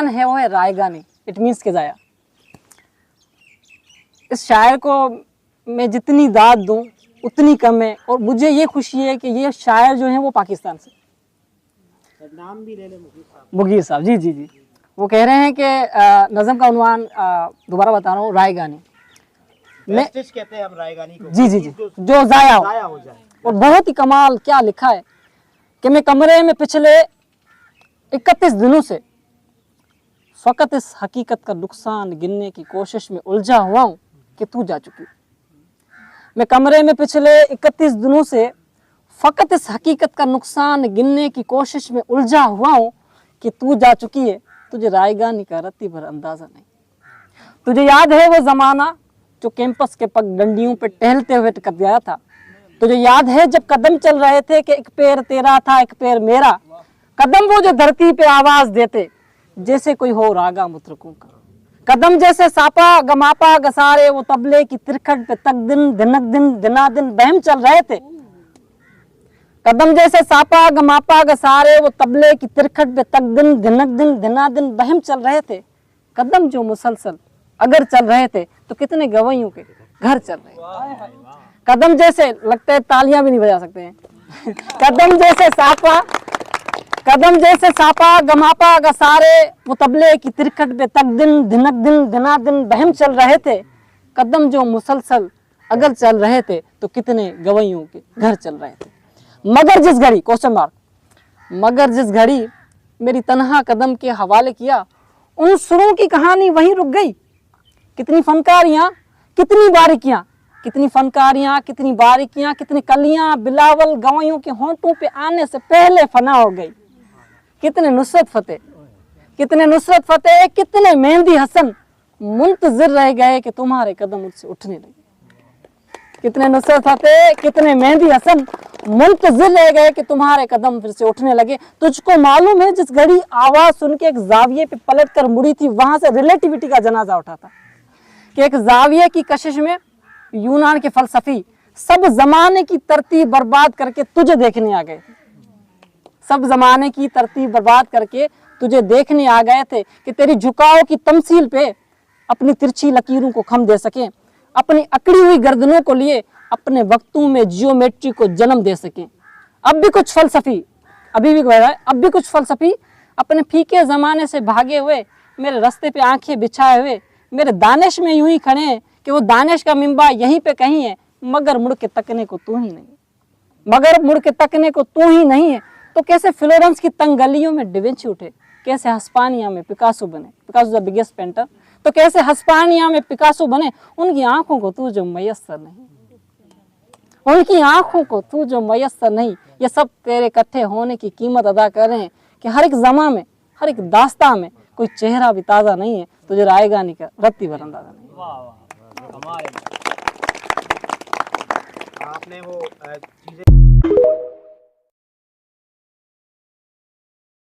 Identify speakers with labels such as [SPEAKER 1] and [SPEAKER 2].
[SPEAKER 1] उन्वान है वो है रायगानी, इट मीन्स के जाया। इस शायर को मैं जितनी दाद दूं उतनी कम है, और मुझे ये खुशी है कि ये शायर जो है वो पाकिस्तान से।
[SPEAKER 2] नाम भी ले ले
[SPEAKER 1] मुगीर साहब, जी जी जी। वो कह रहे हैं कि नज़म का उन्वान दोबारा बता रहा हूँ, रायगानी।
[SPEAKER 2] वेस्टेज कहते हैं हम रायगानी को।
[SPEAKER 1] जी जी जी, जो जाया
[SPEAKER 2] हो जाए।
[SPEAKER 1] और बहुत ही कमाल क्या लिखा है कि मैं कमरे में पिछले 31 दिनों से फकत इस हकीकत का नुकसान गिनने की कोशिश में उलझा हुआ हूँ कि तू जा चुकी। मैं कमरे में पिछले 31 दिनों से फकत इस हकीकत का नुकसान गिनने की कोशिश में उलझा हुआ हूँ कि तू जा चुकी है। तुझे रायगानी का रत्ती भर अंदाजा नहीं। तुझे याद है वो ज़माना जो कैंपस के पगडंडियों पे टहलते हुए टकरा गया था। तुझे याद है जब कदम चल रहे थे कि एक पैर तेरा था एक पैर मेरा। कदम वो जो धरती पे आवाज देते जैसे कोई हो रागा मुतरकों का। कदम जैसे सापा गमापा गसारे वो तबले की तिरखट पे तक दिन दिनक दिन दिना दिन बहम चल रहे थे। कदम जैसे सापा गमापा गसारे वो तबले की तिरखट पे तक दिन दिनक दिन दिना दिन बहम चल रहे थे। कदम जो मुसलसल अगर चल रहे थे तो कितने गवैयों के घर चल रहे। कदम जैसे, लगता है तालियां भी नहीं बजा सकते हैं कदम जैसे सापा गमापा गसारे वो तबले की तिरखट पे तक दिन दिनक दिन दिना दिन बहम चल रहे थे। कदम जो मुसलसल अगर चल रहे थे तो कितने गवैयों के घर चल रहे थे। मगर जिस घड़ी क्वेश्चन मार्क, मगर जिस घड़ी मेरी तन्हा कदम के हवाले किया उन सुरों की कहानी वहीं रुक गई। कितनी फनकारियां कितनी बारीकियां, कितनी फनकारियां कितनी बारीकियां, कितनी कलियां बिलावल गवैयों के होंठों पे आने से पहले फना हो गई। कितने नुसरत फतेह, कितने नुसरत फतेह, कितने मेहंदी हसन मुंतजिर रह गए कि तुम्हारे कदम मुझसे उठने लगे। कितने नुसरत फतेह, कितने मेहंदी हसन मुंतजिर रह गए कि तुम्हारे कदम फिर से उठने लगे। तुझको मालूम है जिस घड़ी आवाज सुन के एक जाविये पे पलट कर मुड़ी थी वहां से रिलेटिविटी का जनाजा उठा था कि एक जाविये की कशिश में यूनान के फलसफी सब जमाने की तरतीब बर्बाद करके तुझे देखने आ गए। सब जमाने की तरतीब बर्बाद करके तुझे देखने आ गए थे कि तेरी झुकाव की तमसील पे अपनी तिरछी लकीरों को खम दे सके, अपनी अकड़ी हुई गर्दनों को लिए अपने वक्तों में जियोमेट्री को जन्म दे सके। अब भी कुछ फलसफी, अभी भी कह रहा है, अब भी कुछ फलसफी अपने फीके जमाने से भागे हुए मेरे रास्ते पे आंखें बिछाए हुए मेरे दानिश में यूं ही खड़े हैं कि वो दानिश का मिंबा यहीं पे कहीं है, मगर मुड़ के तकने को तू ही नहीं, मगर मुड़ के तकने को तू ही नहीं है। तो कैसे फ्लोरेंस की तंग गलियों में डिविंची उठे, कैसे हस्पानिया में पिकासो बने, पिकासो द बिगेस्ट पेंटर, तो कैसे हस्पानिया में पिकासो बने। उनकी आंखों को तू जो मयस्सर नहीं, उनकी आंखों को तू जो मयस्सर नहीं, ये सब तेरे इकट्ठे होने की कीमत अदा कर रहे हैं कि हर एक जमा में हर एक दास्ता में कोई चेहरा भी ताज़ा नहीं है। तुझे रायगानी का रत्ती भर अंदाजा नहीं।
[SPEAKER 2] आपने वो चीजें